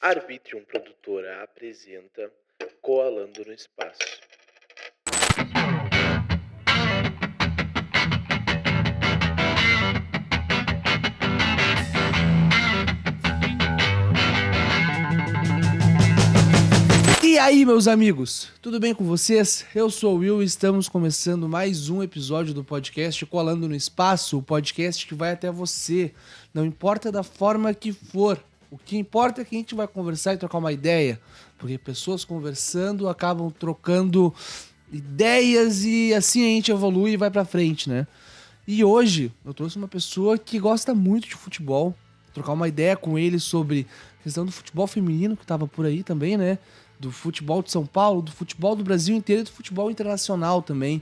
Arbitrium Produtora apresenta Coalando no Espaço. E aí, meus amigos, tudo bem com vocês? Eu sou o Will e estamos começando mais um episódio do podcast Colando no Espaço, o podcast que vai até você, não importa da forma que for. O que importa é que a gente vai conversar e trocar uma ideia, porque pessoas conversando acabam trocando ideias e assim a gente evolui e vai pra frente, né? E hoje eu trouxe uma pessoa que gosta muito de futebol, trocar uma ideia com ele sobre a questão do futebol feminino que tava por aí também, né? Do futebol de São Paulo, do futebol do Brasil inteiro e do futebol internacional também.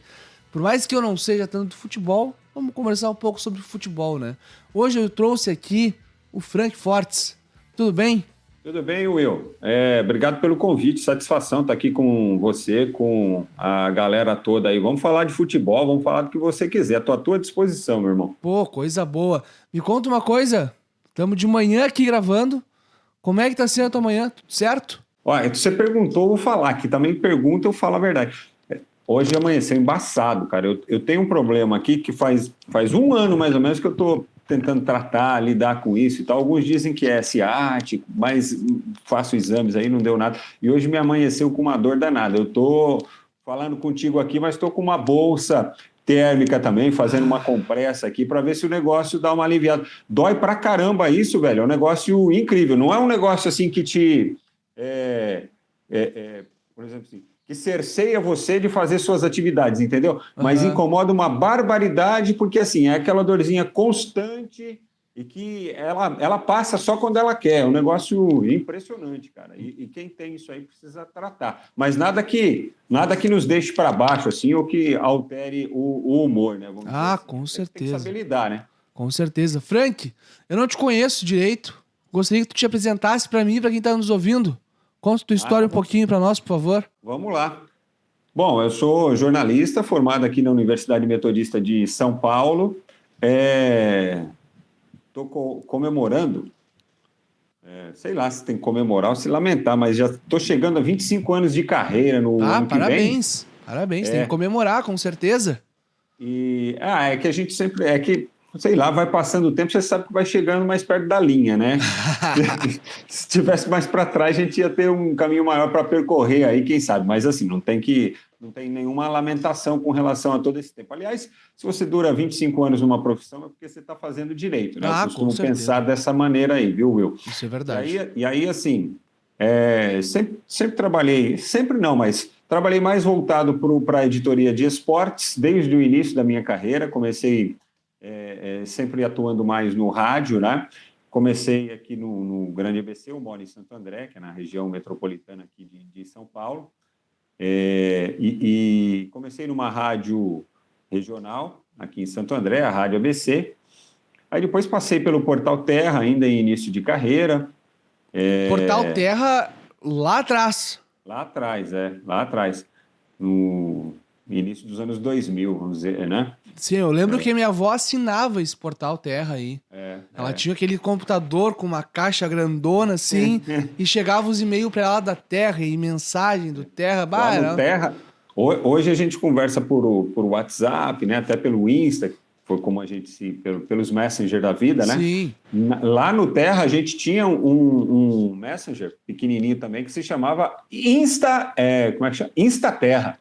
Por mais que eu não seja tanto do futebol, vamos conversar um pouco sobre futebol, né? Hoje eu trouxe aqui o Frank Fortes. Tudo bem? Tudo bem, Will. Obrigado pelo convite, satisfação estar aqui com você, com a galera toda aí. Vamos falar de futebol, vamos falar do que você quiser. Estou à tua disposição, meu irmão. Pô, coisa boa. Me conta uma coisa, estamos de manhã aqui gravando. Como é que tá sendo a tua manhã? Tudo certo? Olha, você perguntou, eu vou falar. Que também pergunta, eu falo a verdade. Hoje amanheceu embaçado, cara. Eu tenho um problema aqui que faz um ano, mais ou menos, que eu estou tentando tratar, lidar com isso e tal. Alguns dizem que é ciático, mas faço exames aí, não deu nada. E hoje me amanheceu com uma dor danada. Eu estou falando contigo aqui, mas estou com uma bolsa térmica também, fazendo uma compressa aqui para ver se o negócio dá uma aliviada. Dói pra caramba isso, velho. É um negócio incrível. Não é um negócio assim que te... por exemplo, assim, que cerceia você de fazer suas atividades, entendeu? Mas incomoda uma barbaridade, porque assim, é aquela dorzinha constante e que ela passa só quando ela quer. É um negócio impressionante, cara. E quem tem isso aí precisa tratar. Mas nada que nos deixe para baixo, assim, ou que altere o humor, né? Vamos dizer assim. Com certeza. Tem que saber lidar, né? Com certeza. Frank, eu não te conheço direito. Gostaria que tu te apresentasse para mim e para quem tá nos ouvindo. Conta tua história um pouquinho para nós, por favor. Vamos lá. Bom, eu sou jornalista, formado aqui na Universidade Metodista de São Paulo. Estou comemorando, sei lá se tem que comemorar ou se lamentar, mas já estou chegando a 25 anos de carreira no ano que vem. Parabéns. Parabéns, tem que comemorar, com certeza. É que a gente sempre... sei lá, vai passando o tempo, você sabe que vai chegando mais perto da linha, né? Se tivesse mais para trás, a gente ia ter um caminho maior para percorrer aí, quem sabe. Mas assim, não tem nenhuma lamentação com relação a todo esse tempo. Aliás, se você dura 25 anos numa profissão, é porque você está fazendo direito, né? Eu costumo pensar dessa maneira aí, viu, Will? Isso é verdade. E aí assim, sempre trabalhei, sempre não, mas trabalhei mais voltado para a editoria de esportes, desde o início da minha carreira. Comecei sempre atuando mais no rádio, né? Comecei aqui no Grande ABC, eu moro em Santo André, que é na região metropolitana aqui de São Paulo, e comecei numa rádio regional aqui em Santo André, a Rádio ABC. Aí depois passei pelo Portal Terra, ainda em início de carreira. Portal Terra lá atrás. Lá atrás, no início dos anos 2000, vamos dizer, né? Sim, eu lembro que minha avó assinava esse Portal Terra aí. Ela tinha aquele computador com uma caixa grandona assim, e chegava os e-mails para ela da Terra e mensagem do Terra. Lá no Terra, hoje a gente conversa por WhatsApp, né? Até pelo Insta, que foi como a gente pelos Messenger da vida, né? Sim. Lá no Terra a gente tinha um Messenger pequenininho também que se chamava como é que chama? Instaterra.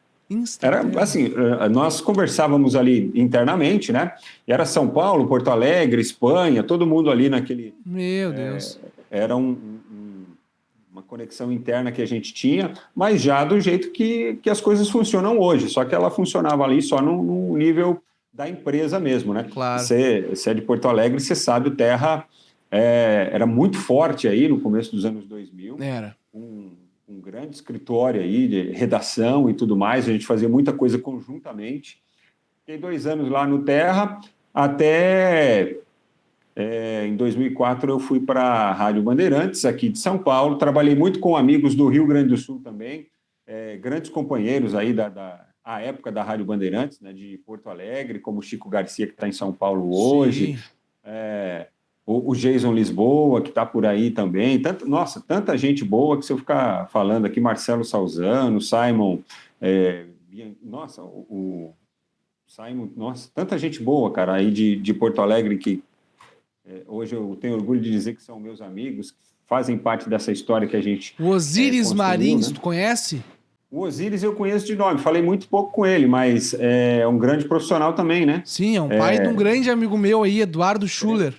Era assim, nós conversávamos ali internamente, né? E era São Paulo, Porto Alegre, Espanha, todo mundo ali naquele... Meu Deus. Era uma conexão interna que a gente tinha, mas já do jeito que as coisas funcionam hoje, só que ela funcionava ali só no nível da empresa mesmo, né? Claro. Você é de Porto Alegre, você sabe, o Terra era muito forte aí no começo dos anos 2000. Era. Um grande escritório aí de redação e tudo mais, a gente fazia muita coisa conjuntamente. Fiquei 2 anos lá no Terra, até em 2004 eu fui para a Rádio Bandeirantes, aqui de São Paulo, trabalhei muito com amigos do Rio Grande do Sul também, grandes companheiros aí à época da Rádio Bandeirantes, né, de Porto Alegre, como o Chico Garcia, que está em São Paulo hoje, o Jason Lisboa, que está por aí também. Nossa, tanta gente boa que se eu ficar falando aqui, Marcelo Salzano, Simon, nossa, o Simon, nossa, tanta gente boa, cara, aí de Porto Alegre que hoje eu tenho orgulho de dizer que são meus amigos, que fazem parte dessa história que a gente O Osiris construiu, Marins, né? tu conhece? O Osiris eu conheço de nome, falei muito pouco com ele, mas é um grande profissional também, né? Sim, é um pai de um grande amigo meu aí, Eduardo Schuller,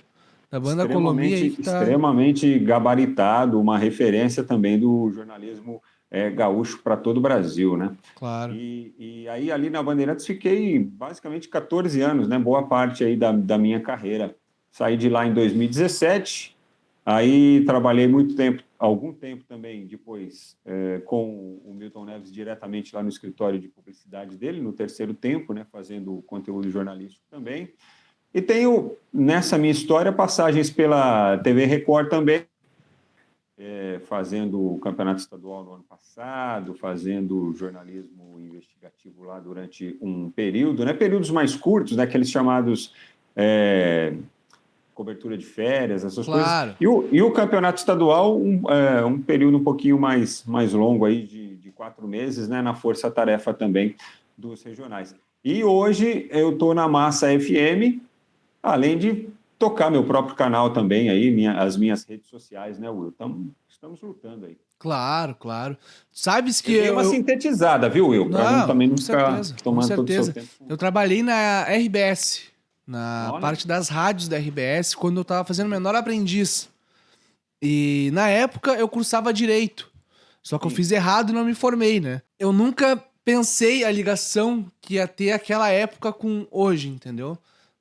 da banda Colomia aí que tá... Extremamente gabaritado, uma referência também do jornalismo gaúcho para todo o Brasil, né? Claro. E aí ali na Bandeirantes fiquei basicamente 14 anos, né? Boa parte aí da minha carreira. Saí de lá em 2017, aí trabalhei algum tempo também depois com o Milton Neves diretamente lá no escritório de publicidade dele, no Terceiro Tempo, né? Fazendo conteúdo jornalístico também. E tenho, nessa minha história, passagens pela TV Record também, fazendo o campeonato estadual no ano passado, fazendo jornalismo investigativo lá durante um período, né? Períodos mais curtos, né? Aqueles chamados cobertura de férias, essas Claro. coisas. E o campeonato estadual, um período um pouquinho mais longo aí, de 4 meses, né? Na força-tarefa também dos regionais. E hoje eu estou na Massa FM, além de tocar meu próprio canal também aí, as minhas redes sociais, né, Will? Estamos lutando aí. Claro, claro. Sabes que Eu dei uma sintetizada, viu, Will? Para também não ficar tomando todo o seu tempo. Eu trabalhei na RBS, na Olha. parte das rádios da RBS, quando eu estava fazendo Menor Aprendiz. E na época eu cursava Direito. Só que eu fiz errado e não me formei, né? Eu nunca pensei a ligação que ia ter aquela época com hoje, entendeu?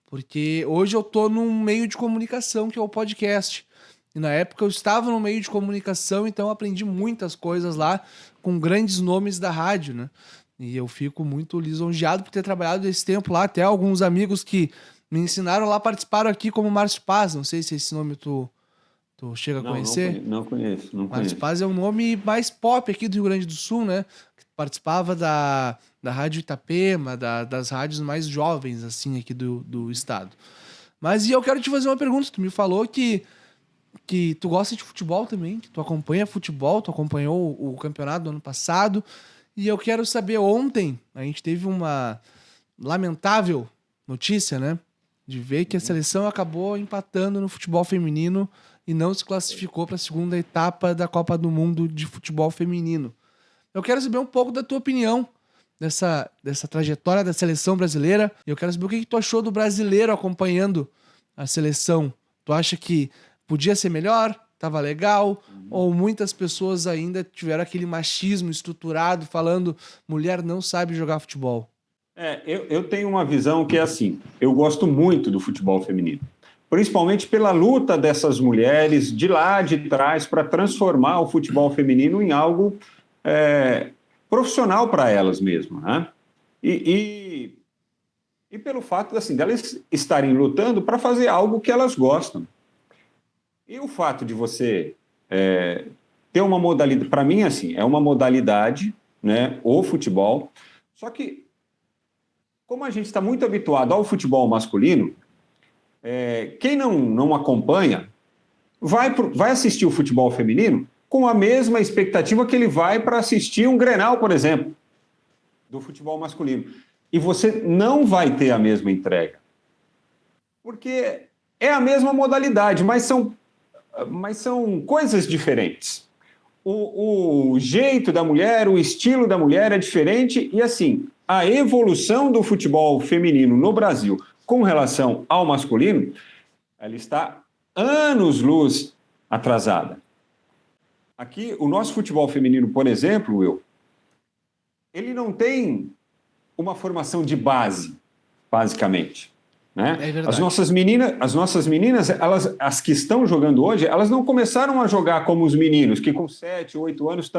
Porque hoje eu tô num meio de comunicação, que é o podcast. E na época eu estava no meio de comunicação, então eu aprendi muitas coisas lá com grandes nomes da rádio, né? E eu fico muito lisonjeado por ter trabalhado esse tempo lá. Até alguns amigos que me ensinaram lá participaram aqui, como Márcio Paz. Não sei se esse nome tu chega a conhecer. Não conheço. Márcio Paz é um nome mais pop aqui do Rio Grande do Sul, né? Participava da Rádio Itapema, das rádios mais jovens, assim, aqui do estado. Mas e eu quero te fazer uma pergunta. Tu me falou que tu gosta de futebol também, que tu acompanha futebol, tu acompanhou o campeonato do ano passado. E eu quero saber, ontem a gente teve uma lamentável notícia, né? De ver que a seleção acabou empatando no futebol feminino e não se classificou para a segunda etapa da Copa do Mundo de futebol feminino. Eu quero saber um pouco da tua opinião dessa trajetória da seleção brasileira. Eu quero saber o que tu achou do brasileiro acompanhando a seleção. Tu acha que podia ser melhor? Tava legal? Ou muitas pessoas ainda tiveram aquele machismo estruturado falando mulher não sabe jogar futebol? Eu tenho uma visão que é assim, eu gosto muito do futebol feminino, principalmente pela luta dessas mulheres de lá de trás para transformar o futebol feminino em algo profissional para elas mesmo, né? E pelo fato assim, delas estarem lutando para fazer algo que elas gostam. E o fato de você ter uma modalidade, para mim, assim, é uma modalidade, né, o futebol, só que como a gente está muito habituado ao futebol masculino, quem não acompanha vai assistir o futebol feminino com a mesma expectativa que ele vai para assistir um Grenal, por exemplo, do futebol masculino. E você não vai ter a mesma entrega. Porque é a mesma modalidade, mas são coisas diferentes. O jeito da mulher, o estilo da mulher é diferente e, assim, a evolução do futebol feminino no Brasil com relação ao masculino, ela está anos-luz atrasada. Aqui, o nosso futebol feminino, por exemplo, Will, ele não tem uma formação de base, basicamente. Né? É verdade. As nossas meninas, as que estão jogando hoje, elas não começaram a jogar como os meninos, que com 7, 8 anos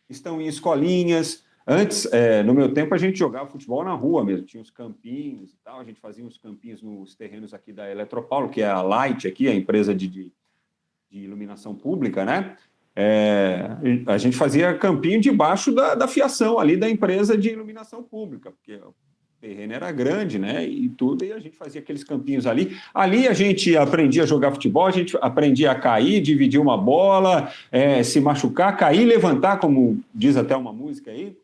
estão em escolinhas. Antes, no meu tempo, a gente jogava futebol na rua mesmo, tinha os campinhos e tal, a gente fazia uns campinhos nos terrenos aqui da Eletropaulo, que é a Light aqui, a empresa de iluminação pública, né? A gente fazia campinho debaixo da fiação ali da empresa de iluminação pública, porque terreno era grande, né? E tudo, e a gente fazia aqueles campinhos ali. Ali a gente aprendia a jogar futebol, a gente aprendia a cair, dividir uma bola, se machucar, cair, levantar, como diz até uma música aí.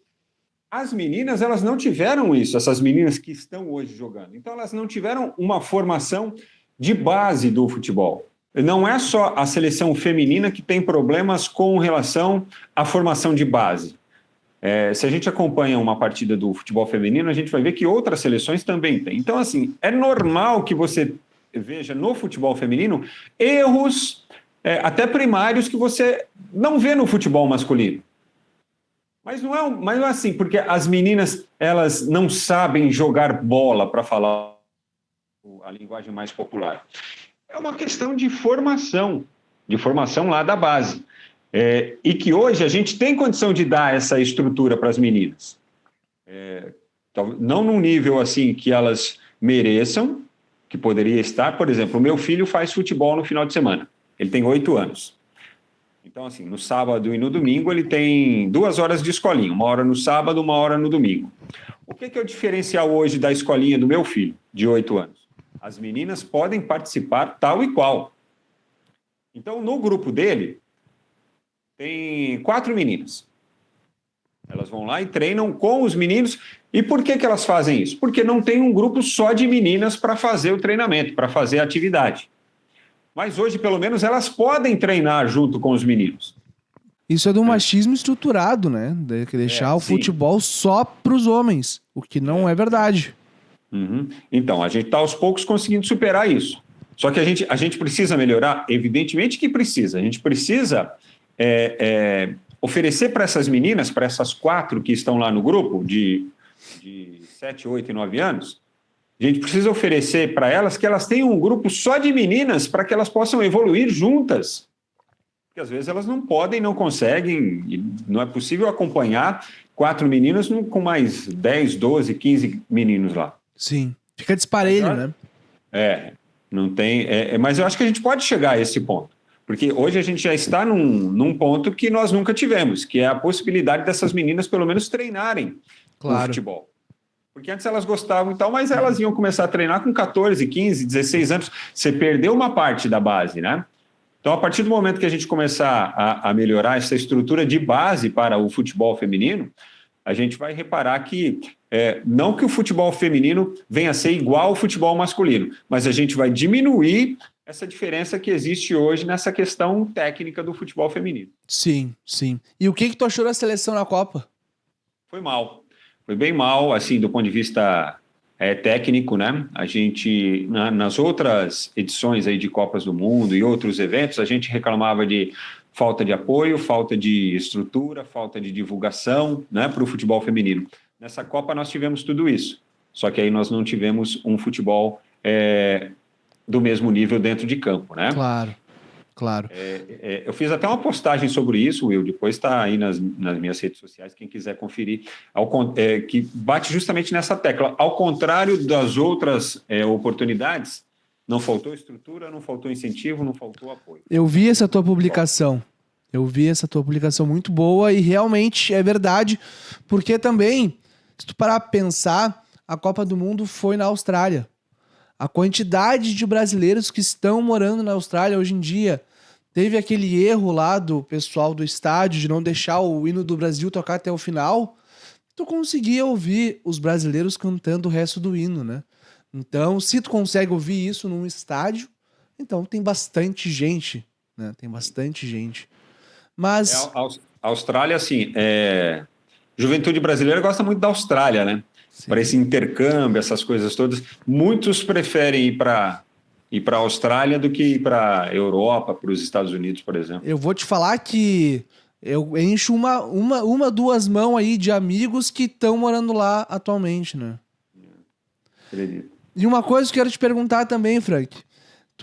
As meninas, elas não tiveram isso, essas meninas que estão hoje jogando. Então, elas não tiveram uma formação de base do futebol. Não é só a seleção feminina que tem problemas com relação à formação de base. Se a gente acompanha uma partida do futebol feminino, a gente vai ver que outras seleções também têm. Então, assim, é normal que você veja no futebol feminino erros até primários que você não vê no futebol masculino. Mas não é assim, porque as meninas elas não sabem jogar bola, para falar a linguagem mais popular. É uma questão de formação lá da base. E que hoje a gente tem condição de dar essa estrutura para as meninas. Não num nível assim que elas mereçam, que poderia estar. Por exemplo, o meu filho faz futebol no final de semana. Ele tem 8 anos. Então, assim, no sábado e no domingo ele tem 2 horas de escolinha. 1 hora no sábado, 1 hora no domingo. O que é o diferencial hoje da escolinha do meu filho, de 8 anos? As meninas podem participar tal e qual. Então, no grupo dele, tem 4 meninas. Elas vão lá e treinam com os meninos. E por que elas fazem isso? Porque não tem um grupo só de meninas para fazer o treinamento, para fazer a atividade. Mas hoje, pelo menos, elas podem treinar junto com os meninos. Isso é do machismo estruturado, né? Deixar o futebol só para os homens, o que não é verdade. Uhum. Então, a gente está aos poucos conseguindo superar isso. Só que a gente precisa melhorar? Evidentemente que precisa. A gente precisa oferecer para essas meninas, para essas 4 que estão lá no grupo, de 7, 8 e 9 anos, a gente precisa oferecer para elas que elas tenham um grupo só de meninas para que elas possam evoluir juntas. Porque às vezes elas não podem, não conseguem, e não é possível acompanhar 4 meninas com mais 10, 12, 15 meninos lá. Sim, fica desparelho, né? Não tem. Mas eu acho que a gente pode chegar a esse ponto. Porque hoje a gente já está num ponto que nós nunca tivemos, que é a possibilidade dessas meninas pelo menos treinarem no futebol. Porque antes elas gostavam e tal, mas elas iam começar a treinar com 14, 15, 16 anos. Você perdeu uma parte da base, né? Então, a partir do momento que a gente começar a melhorar essa estrutura de base para o futebol feminino, a gente vai reparar que, não que o futebol feminino venha a ser igual ao futebol masculino, mas a gente vai diminuir essa diferença que existe hoje nessa questão técnica do futebol feminino. Sim, sim. E o que tu achou da seleção na Copa? Foi mal. Foi bem mal, assim, do ponto de vista técnico, né? A gente, nas outras edições aí de Copas do Mundo e outros eventos, a gente reclamava de falta de apoio, falta de estrutura, falta de divulgação, né, para o futebol feminino. Nessa Copa nós tivemos tudo isso, só que aí nós não tivemos um futebol do mesmo nível dentro de campo, né? Claro. Eu fiz até uma postagem sobre isso, Will, depois está aí nas minhas redes sociais, quem quiser conferir, que bate justamente nessa tecla. Ao contrário das outras oportunidades, não faltou estrutura, não faltou incentivo, não faltou apoio. Eu vi essa tua publicação. Muito boa e realmente é verdade, porque também, se tu parar pra pensar, a Copa do Mundo foi na Austrália. A quantidade de brasileiros que estão morando na Austrália hoje em dia, teve aquele erro lá do pessoal do estádio de não deixar o hino do Brasil tocar até o final, tu conseguia ouvir os brasileiros cantando o resto do hino, né? Então, se tu consegue ouvir isso num estádio, então tem bastante gente, né? Mas... A Austrália, assim, juventude brasileira gosta muito da Austrália, né? Para esse intercâmbio, essas coisas todas. Muitos preferem ir para a Austrália do que ir para a Europa, para os Estados Unidos, por exemplo. Eu vou te falar que eu encho duas mãos aí de amigos que estão morando lá atualmente, né? Acredito. E uma coisa que eu quero te perguntar também, Frank.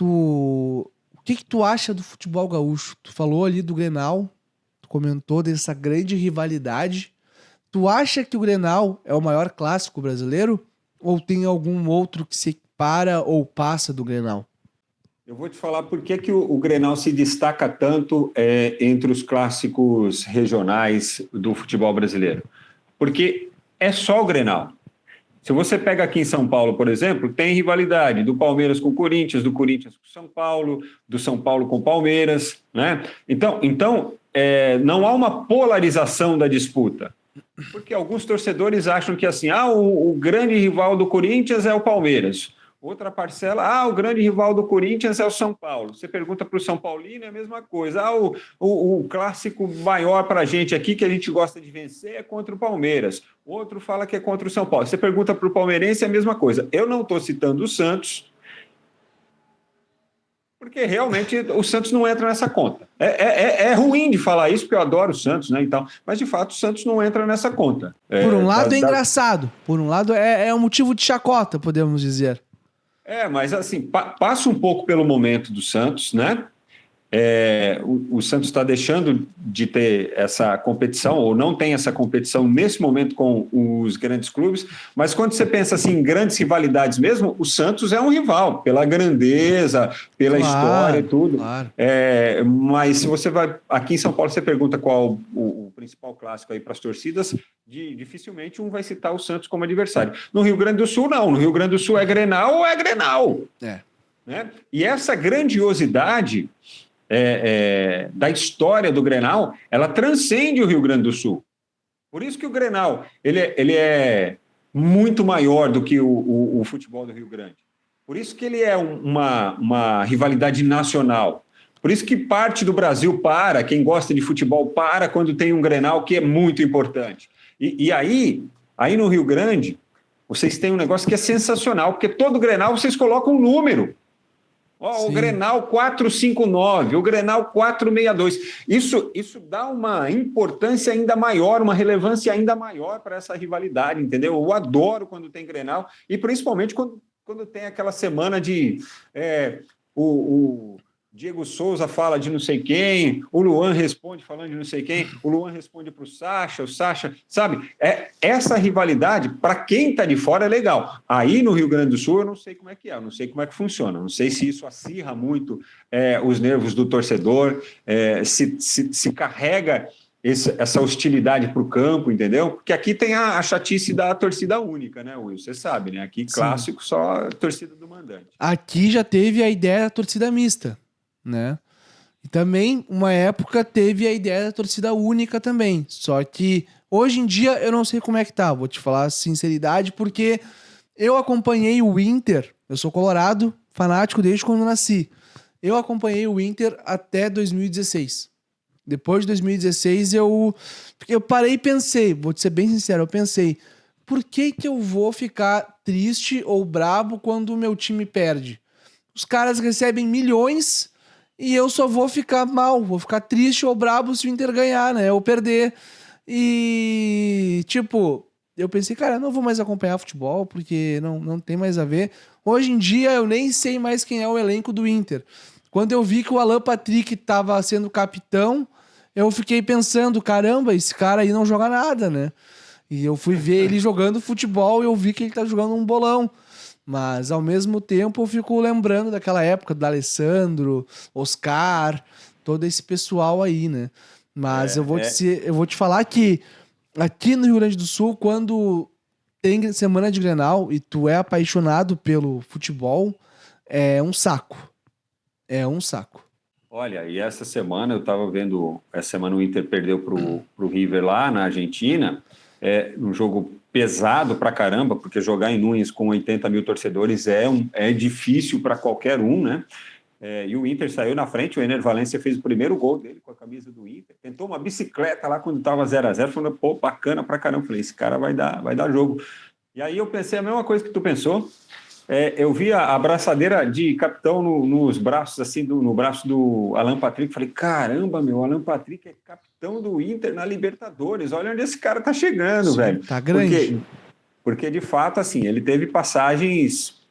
O que tu acha do futebol gaúcho? Tu falou ali do Grenal, tu comentou dessa grande rivalidade. Tu acha que o Grenal é o maior clássico brasileiro? Ou tem algum outro que se equipara ou passa do Grenal? Eu vou te falar por que o Grenal se destaca tanto entre os clássicos regionais do futebol brasileiro. Porque é só o Grenal. Se você pega aqui em São Paulo, por exemplo, tem rivalidade do Palmeiras com o Corinthians, do Corinthians com São Paulo, do São Paulo com o Palmeiras, né? Então não há uma polarização da disputa, porque alguns torcedores acham que assim, o grande rival do Corinthians é o Palmeiras. Outra parcela, o grande rival do Corinthians é o São Paulo. Você pergunta para o São Paulino, é a mesma coisa. O clássico maior para a gente aqui, que a gente gosta de vencer, é contra o Palmeiras. Outro fala que é contra o São Paulo. Você pergunta para o palmeirense, é a mesma coisa. Eu não estou citando o Santos, porque realmente o Santos não entra nessa conta. É ruim de falar isso, porque eu adoro o Santos, né? Então, mas, de fato, o Santos não entra nessa conta. Por um lado é engraçado, por um lado é um motivo de chacota, podemos dizer. Mas assim, passa um pouco pelo momento do Santos, né? O Santos está deixando de ter essa competição, ou não tem essa competição nesse momento com os grandes clubes, mas quando você pensa assim, em grandes rivalidades mesmo, o Santos é um rival, pela grandeza, pela história e tudo. Claro. Mas se você vai aqui em São Paulo, você pergunta qual o principal clássico aí para as torcidas, dificilmente um vai citar o Santos como adversário. No Rio Grande do Sul, não. No Rio Grande do Sul é Grenal ou é Grenal. Né? E essa grandiosidade da história do Grenal, ela transcende o Rio Grande do Sul. Por isso que o Grenal ele é muito maior do que o futebol do Rio Grande. Por isso que ele é uma rivalidade nacional. Por isso que parte do Brasil quem gosta de futebol quando tem um Grenal que é muito importante. E aí no Rio Grande, vocês têm um negócio que é sensacional, porque todo Grenal vocês colocam um número. O Grenal 459, o Grenal 462. Isso dá uma importância ainda maior, uma relevância ainda maior para essa rivalidade, entendeu? Eu adoro quando tem Grenal, e principalmente quando tem aquela semana de... o Diego Souza fala de não sei quem, o Luan responde falando de não sei quem, o Luan responde para o Sacha, sabe? Essa rivalidade, para quem está de fora, é legal. Aí no Rio Grande do Sul, eu não sei como é que é, eu não sei como é que funciona, não sei se isso acirra muito os nervos do torcedor, se carrega essa hostilidade para o campo, entendeu? Porque aqui tem a chatice da torcida única, né, Will? Você sabe, né? Aqui, clássico, só torcida do mandante. Aqui já teve a ideia da torcida mista, né? E também, uma época, teve a ideia da torcida única também. Só que, hoje em dia, eu não sei como é que tá. Vou te falar a sinceridade, porque eu acompanhei o Inter. Eu sou colorado, fanático desde quando eu nasci. Eu acompanhei o Inter até 2016. Depois de 2016, eu parei e pensei, vou te ser bem sincero, eu pensei, por que eu vou ficar triste ou brabo quando o meu time perde? Os caras recebem milhões e eu só vou ficar mal, vou ficar triste ou brabo se o Inter ganhar, né? Ou perder. E, eu pensei, cara, eu não vou mais acompanhar futebol porque não tem mais a ver. Hoje em dia, eu nem sei mais quem é o elenco do Inter. Quando eu vi que o Alan Patrick estava sendo capitão, eu fiquei pensando, caramba, esse cara aí não joga nada, né? E eu fui ver ele jogando futebol e eu vi que ele tá jogando um bolão. Mas, ao mesmo tempo, eu fico lembrando daquela época do Alessandro, Oscar, todo esse pessoal aí, né? Mas eu vou te falar que aqui no Rio Grande do Sul, quando tem semana de Grenal e tu é apaixonado pelo futebol, é um saco. É um saco. Olha, e essa semana eu estava vendo, essa semana o Inter perdeu pro River lá na Argentina, um jogo pesado pra caramba, porque jogar em Núñez com 80 mil torcedores é difícil para qualquer um, né? E o Inter saiu na frente, o Ener Valencia fez o primeiro gol dele com a camisa do Inter, tentou uma bicicleta lá quando estava 0-0, falando, pô, bacana pra caramba, falei, esse cara vai dar jogo. E aí eu pensei a mesma coisa que tu pensou, eu vi a abraçadeira de capitão nos braços, assim, no braço do Alan Patrick. Falei, caramba, meu, Alan Patrick é capitão do Inter na Libertadores. Olha onde esse cara tá chegando, sim, velho. Tá grande. Porque, de fato, assim, ele teve passagens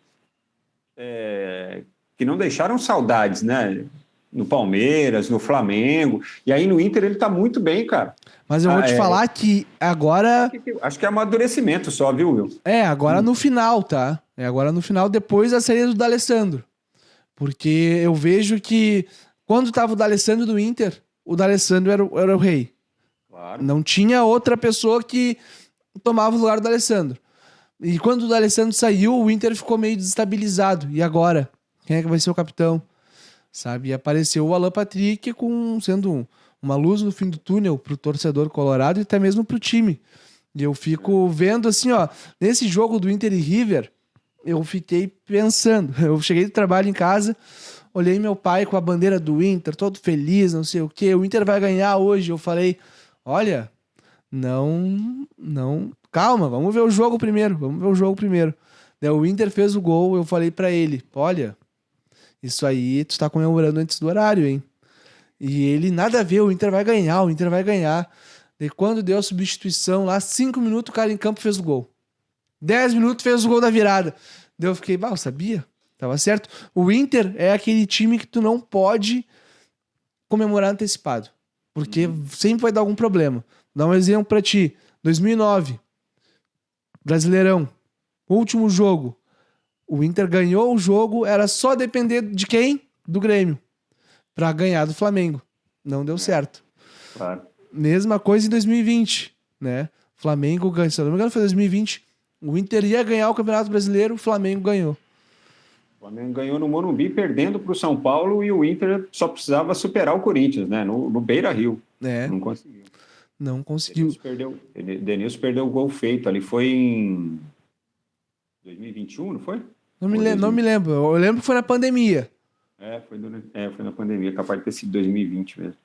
que não deixaram saudades, né? No Palmeiras, no Flamengo. E aí no Inter ele tá muito bem, cara. Mas eu vou te falar que agora... Acho que é amadurecimento só, viu, Will? Agora no final, tá? Agora no final, depois da saída do D'Alessandro. Porque eu vejo que quando tava o D'Alessandro do Inter, o D'Alessandro era o rei. Claro. Não tinha outra pessoa que tomava o lugar do D'Alessandro. E quando o D'Alessandro saiu, o Inter ficou meio desestabilizado. E agora? Quem é que vai ser o capitão? Sabe? E apareceu o Alan Patrick sendo uma luz no fim do túnel pro torcedor colorado e até mesmo pro time. E eu fico vendo assim, ó, nesse jogo do Inter e River, eu fiquei pensando. Eu cheguei do trabalho em casa, olhei meu pai com a bandeira do Inter, todo feliz, não sei o quê. O Inter vai ganhar hoje. Eu falei, olha, não, calma, vamos ver o jogo primeiro. Daí o Inter fez o gol, eu falei pra ele, olha, isso aí tu tá comemorando antes do horário, hein? E ele, nada a ver, o Inter vai ganhar. E quando deu a substituição lá, 5 minutos o cara em campo fez o gol. 10 minutos fez o gol da virada. Daí eu fiquei, eu sabia, tava certo. O Inter é aquele time que tu não pode comemorar antecipado, porque sempre vai dar algum problema. Vou dar um exemplo pra ti. 2009, Brasileirão, último jogo. O Inter ganhou o jogo, era só depender de quem? Do Grêmio. Pra ganhar do Flamengo. Não deu certo. Claro. Mesma coisa em 2020, né? Flamengo ganhou, se eu não me engano foi 2020. O Inter ia ganhar o Campeonato Brasileiro, o Flamengo ganhou. O Flamengo ganhou no Morumbi, perdendo para o São Paulo, e o Inter só precisava superar o Corinthians, né? No Beira-Rio. Não conseguiu. Não conseguiu. Denilson perdeu o gol feito ali. Foi em 2021, não foi? Não me lembro. Eu lembro que foi na pandemia. Foi na pandemia, capaz de ter sido 2020 mesmo.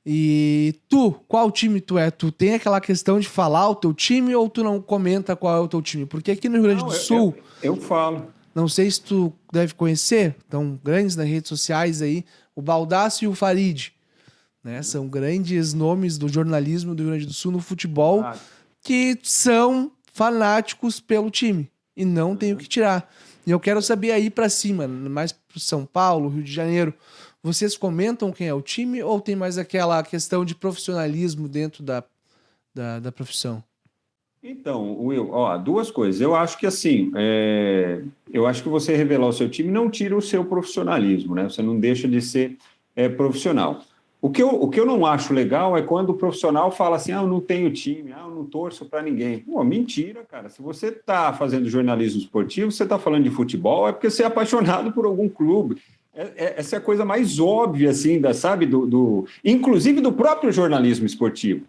E tu, qual time tu é? Tu tem aquela questão de falar o teu time ou tu não comenta qual é o teu time? Porque aqui no Rio Grande do Sul... Eu falo. Não sei se tu deve conhecer, estão grandes nas redes sociais aí, o Baldasso e o Farid, né? São grandes nomes do jornalismo do Rio Grande do Sul no futebol que são fanáticos pelo time e não tem o que tirar. E eu quero saber aí pra cima, mais pro São Paulo, Rio de Janeiro, vocês comentam quem é o time ou tem mais aquela questão de profissionalismo dentro da profissão? Então, Will, duas coisas. Eu acho que assim, eu acho que você revelar o seu time não tira o seu profissionalismo, né? Você não deixa de ser profissional. O que eu não acho legal é quando o profissional fala assim, eu não tenho time, eu não torço para ninguém. Pô, mentira, cara. Se você está fazendo jornalismo esportivo, você está falando de futebol, é porque você é apaixonado por algum clube. Essa é a coisa mais óbvia, assim, sabe? Inclusive do próprio jornalismo esportivo.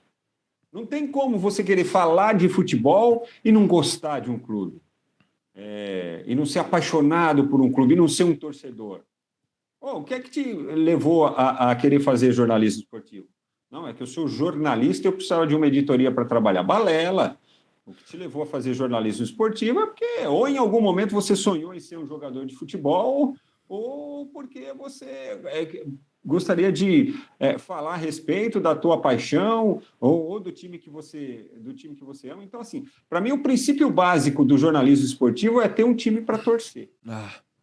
Não tem como você querer falar de futebol e não gostar de um clube. E não ser apaixonado por um clube, e não ser um torcedor. O que é que te levou a querer fazer jornalismo esportivo? Não, é que eu sou jornalista e eu precisava de uma editoria para trabalhar. Balela! O que te levou a fazer jornalismo esportivo é porque ou em algum momento você sonhou em ser um jogador de futebol ou porque você gostaria de falar a respeito da tua paixão ou do time que você ama. Então, assim, para mim, o princípio básico do jornalismo esportivo é ter um time para torcer.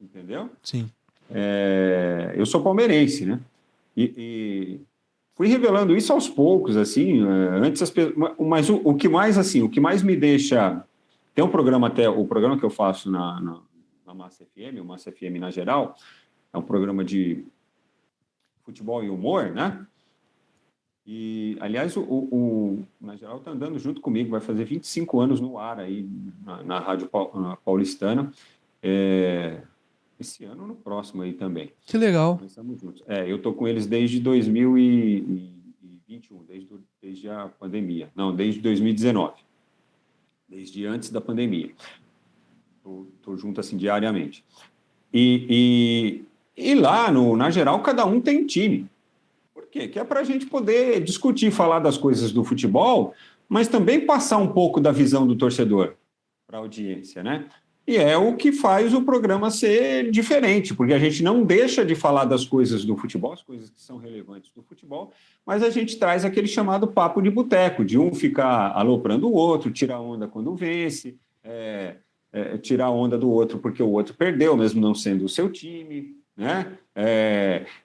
Entendeu? Sim. Eu sou palmeirense, né? E fui revelando isso aos poucos, assim, antes mas o que mais me deixa... Tem um programa o programa que eu faço na Massa FM, o Massa FM na geral, é um programa de futebol e humor, né? E, aliás, o na geral está andando junto comigo, vai fazer 25 anos no ar aí, na Rádio Paulistana, esse ano ou no próximo aí também. Que legal. Nós estamos juntos. Eu estou com eles desde 2021, desde a pandemia. Não, desde 2019. Desde antes da pandemia. Estou junto assim diariamente. E lá, na geral, cada um tem um time. Por quê? Que é para a gente poder discutir, falar das coisas do futebol, mas também passar um pouco da visão do torcedor para a audiência, né? E é o que faz o programa ser diferente, porque a gente não deixa de falar das coisas do futebol, as coisas que são relevantes do futebol, mas a gente traz aquele chamado papo de boteco, de um ficar aloprando o outro, tirar onda quando vence, tirar onda do outro porque o outro perdeu, mesmo não sendo o seu time, né?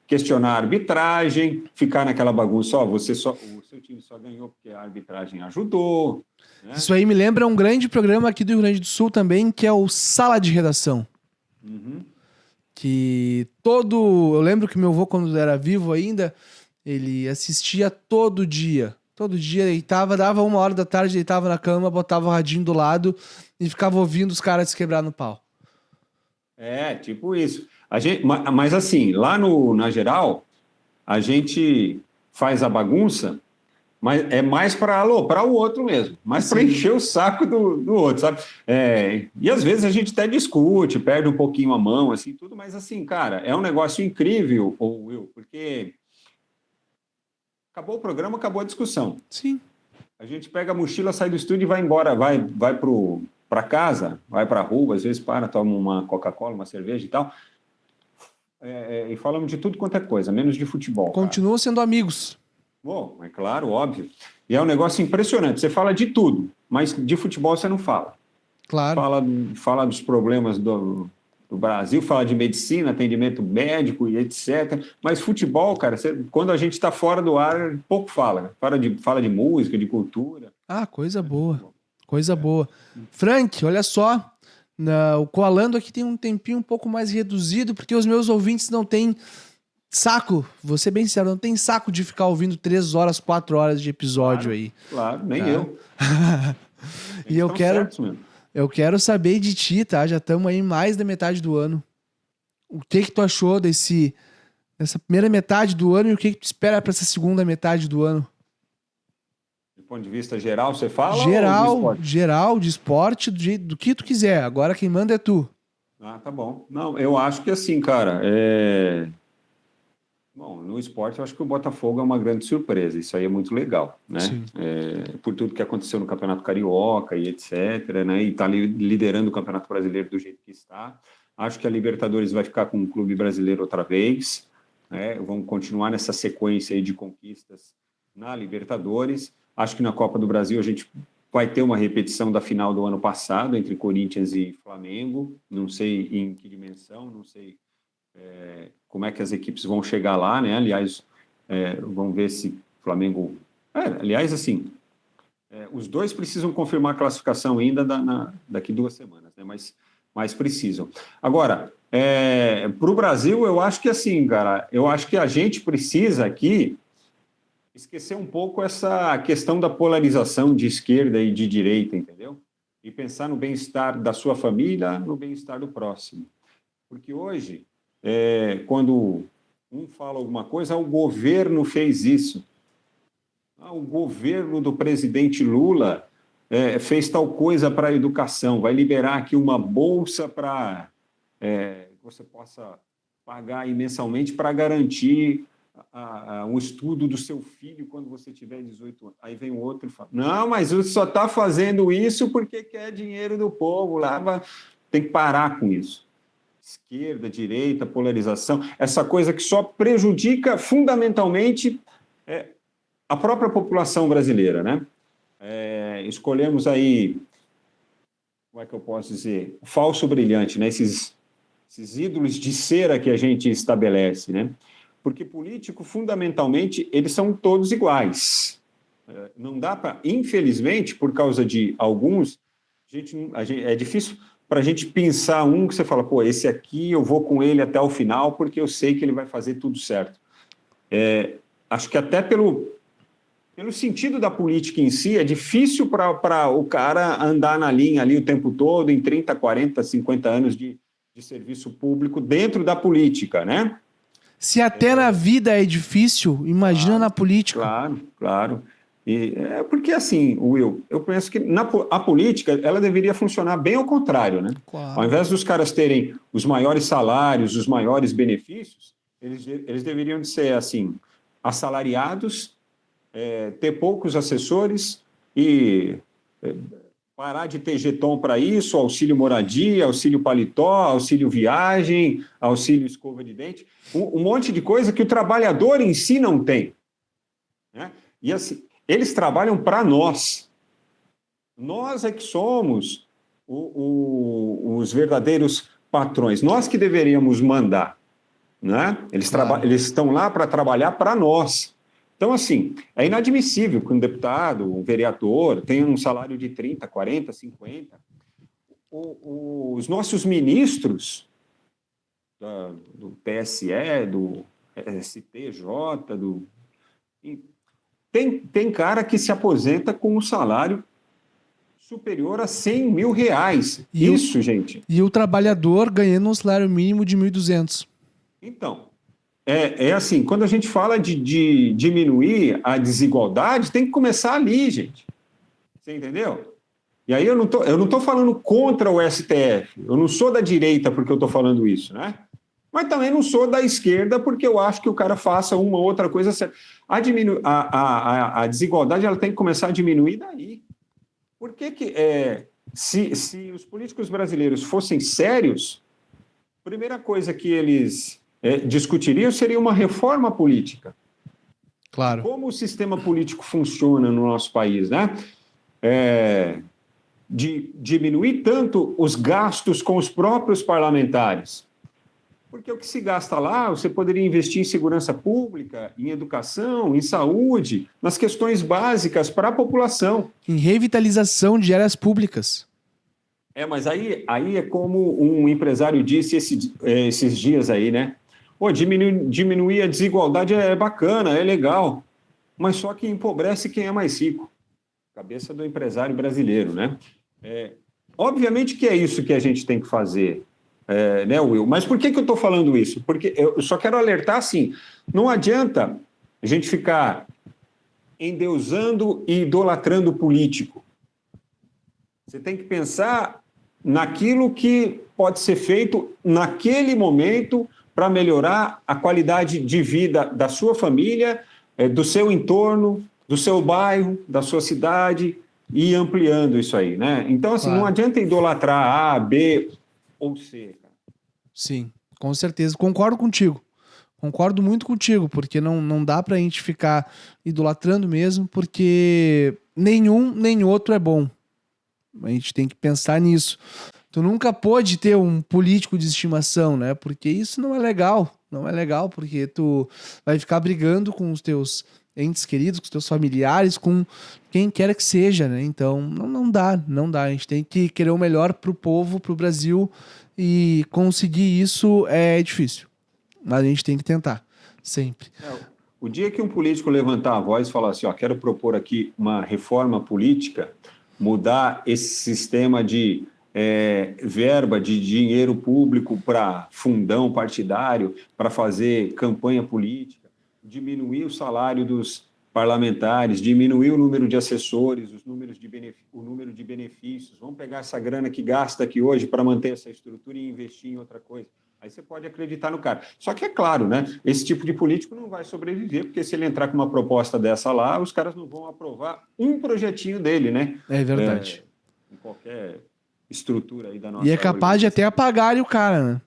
Questionar a arbitragem, ficar naquela bagunça, o seu time só ganhou porque a arbitragem ajudou. Né? Isso aí me lembra um grande programa aqui do Rio Grande do Sul também, que é o Sala de Redação. Que eu lembro que meu avô, quando era vivo ainda, ele assistia todo dia Todo dia deitava, dava 1h da tarde, deitava na cama, botava o radinho do lado e ficava ouvindo os caras se quebrar no pau. Tipo isso. Mas assim, lá na geral, a gente faz a bagunça, mas é mais para aloprar o outro mesmo, mais para Sim. encher o saco do outro, sabe? E às vezes a gente até discute, perde um pouquinho a mão, assim, tudo, mas assim, cara, é um negócio incrível, Will, porque acabou o programa, acabou a discussão. Sim. A gente pega a mochila, sai do estúdio e vai embora, vai para casa, vai para a rua, às vezes toma uma Coca-Cola, uma cerveja e tal, e falamos de tudo quanto é coisa, menos de futebol. Continuam sendo amigos. Bom, é claro, óbvio. E é um negócio impressionante. Você fala de tudo, mas de futebol você não fala. Claro. Fala dos problemas do Brasil, fala de medicina, atendimento médico e etc. Mas futebol, cara, quando a gente está fora do ar, pouco fala. Fala de música, de cultura. Ah, coisa boa. Coisa boa. Frank, olha só. O Coalando aqui tem um tempinho um pouco mais reduzido, porque os meus ouvintes não têm saco, vou ser bem sincero, não tem saco de ficar ouvindo 3 horas, 4 horas de episódio aí. Claro, nem tá? eu. E eu quero saber de ti, tá? Já estamos aí mais da metade do ano. O que tu achou dessa primeira metade do ano e o que tu espera para essa segunda metade do ano? Do ponto de vista geral, você fala? Geral, de esporte, do que tu quiser. Agora quem manda é tu. Ah, tá bom. Não, eu acho que assim, cara, Bom, no esporte eu acho que o Botafogo é uma grande surpresa, isso aí é muito legal, né? Por tudo que aconteceu no Campeonato Carioca e etc, né? E está liderando o Campeonato Brasileiro do jeito que está. Acho que a Libertadores vai ficar com o clube brasileiro outra vez, né? Vamos continuar nessa sequência aí de conquistas na Libertadores. Acho que na Copa do Brasil a gente vai ter uma repetição da final do ano passado entre Corinthians e Flamengo, não sei em que dimensão, não sei como é que as equipes vão chegar lá, né? Aliás, vamos ver se o Flamengo... aliás, assim, os dois precisam confirmar a classificação ainda daqui 2 semanas, né? Mas precisam. Agora, para o Brasil, eu acho que assim, cara, eu acho que a gente precisa aqui esquecer um pouco essa questão da polarização de esquerda e de direita, entendeu? E pensar no bem-estar da sua família, no bem-estar do próximo. Porque hoje... quando um fala alguma coisa, o governo fez isso. O governo do presidente Lula fez tal coisa para a educação, vai liberar aqui uma bolsa para que você possa pagar aí mensalmente para garantir o estudo do seu filho quando você tiver 18 anos. Aí vem o outro e fala, não, mas você só está fazendo isso porque quer dinheiro do povo, lá tem que parar com isso. Esquerda, direita, polarização, essa coisa que só prejudica fundamentalmente a própria população brasileira, né? Escolhemos aí, como é que eu posso dizer, o falso brilhante, né? Esses ídolos de cera que a gente estabelece, né? Porque político, fundamentalmente, eles são todos iguais. Não dá para, infelizmente, por causa de alguns, é difícil para a gente pensar um que você fala, pô, esse aqui eu vou com ele até o final porque eu sei que ele vai fazer tudo certo. Acho que até pelo sentido da política em si, é difícil para o cara andar na linha ali o tempo todo, em 30, 40, 50 anos de serviço público dentro da política, né? Se até na vida é difícil, imagina na política. Claro. Porque, assim, Will, eu penso que a política ela deveria funcionar bem ao contrário, né? Claro. Ao invés dos caras terem os maiores salários, os maiores benefícios, eles deveriam de ser, assim, assalariados, ter poucos assessores e parar de ter jeton para isso, auxílio moradia, auxílio paletó, auxílio viagem, auxílio escova de dente, um monte de coisa que o trabalhador em si não tem, né? E assim, eles trabalham para nós. Nós é que somos os verdadeiros patrões. Nós que deveríamos mandar, né? Eles estão lá para trabalhar para nós. Então, assim, é inadmissível que um deputado, um vereador, tenha um salário de 30, 40, 50. Os nossos ministros do TSE, do STJ, Tem cara que se aposenta com um salário superior a 100 mil reais. Isso, gente. E o trabalhador ganhando um salário mínimo de 1.200. Então, é assim, quando a gente fala de diminuir a desigualdade, tem que começar ali, gente. Você entendeu? E aí eu não tô falando contra o STF. Eu não sou da direita porque eu estou falando isso, né? Mas também não sou da esquerda porque eu acho que o cara faça uma ou outra coisa certa. A desigualdade ela tem que começar a diminuir daí. Por que se os políticos brasileiros fossem sérios, a primeira coisa que eles discutiriam seria uma reforma política. Claro. Como o sistema político funciona no nosso país, né? De diminuir tanto os gastos com os próprios parlamentares. Porque o que se gasta lá, você poderia investir em segurança pública, em educação, em saúde, nas questões básicas para a população. Em revitalização de áreas públicas. Mas aí é como um empresário disse esses dias aí, né? Diminuir a desigualdade é bacana, é legal, mas só que empobrece quem é mais rico. Cabeça do empresário brasileiro, né? Obviamente que é isso que a gente tem que fazer. Né, Will? Mas por que eu estou falando isso? Porque eu só quero alertar assim, não adianta a gente ficar endeusando e idolatrando o político. Você tem que pensar naquilo que pode ser feito naquele momento para melhorar a qualidade de vida da sua família, do seu entorno, do seu bairro, da sua cidade, e ampliando isso aí, né? Então, assim, Não adianta idolatrar A, B ou C. Sim, com certeza. Concordo contigo. Concordo muito contigo, porque não dá pra gente ficar idolatrando mesmo, porque nenhum nem outro é bom. A gente tem que pensar nisso. Tu nunca pôde ter um político de estimação, né? Porque isso não é legal. Não é legal, porque tu vai ficar brigando com os teus entes queridos, com os teus familiares, com quem quer que seja, né? Então, não dá. A gente tem que querer o melhor pro povo, pro Brasil, e conseguir isso é difícil. Mas a gente tem que tentar, sempre. O dia que um político levantar a voz e falar assim, quero propor aqui uma reforma política, mudar esse sistema de verba de dinheiro público para fundão partidário, para fazer campanha política, diminuir o salário dos parlamentares, diminuir o número de assessores, o número de benefícios, vamos pegar essa grana que gasta aqui hoje para manter essa estrutura e investir em outra coisa. Aí você pode acreditar no cara. Só que é claro, né? Esse tipo de político não vai sobreviver, porque se ele entrar com uma proposta dessa lá, os caras não vão aprovar um projetinho dele, né? É verdade. Em qualquer estrutura aí da nossa... E é capaz de até apagarem o cara, né?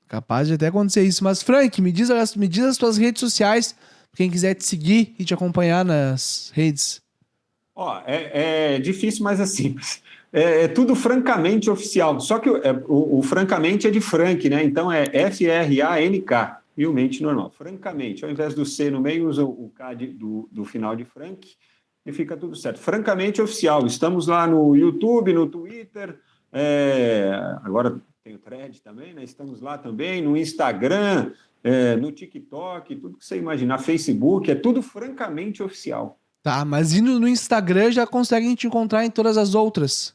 Capaz de até acontecer isso. Mas, Frank, me diz as tuas redes sociais, quem quiser te seguir e te acompanhar nas redes. É difícil, mas é simples. É tudo francamente oficial. Só que o francamente é de Frank, né? Então é F-R-A-N-K, realmente normal. Francamente, ao invés do C no meio, usa o K do final de Frank e fica tudo certo. Francamente oficial. Estamos lá no YouTube, no Twitter, agora tem o Thread também, né? Estamos lá também, no Instagram, no TikTok, tudo que você imaginar, Facebook, é tudo francamente oficial. Tá, mas indo no Instagram já conseguem te encontrar em todas as outras.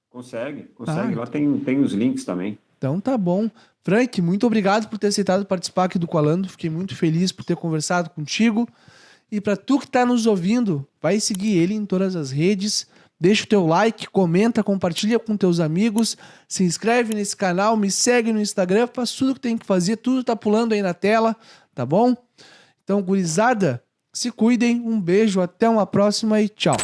Consegue. Lá tem os links também. Então tá bom. Frank, muito obrigado por ter aceitado participar aqui do Coalando. Fiquei muito feliz por ter conversado contigo. E para tu que tá nos ouvindo, vai seguir ele em todas as redes. Deixa o teu like, comenta, compartilha com teus amigos. Se inscreve nesse canal, me segue no Instagram. Faz tudo que tem que fazer. Tudo tá pulando aí na tela, tá bom? Então, gurizada, se cuidem. Um beijo, até uma próxima e tchau.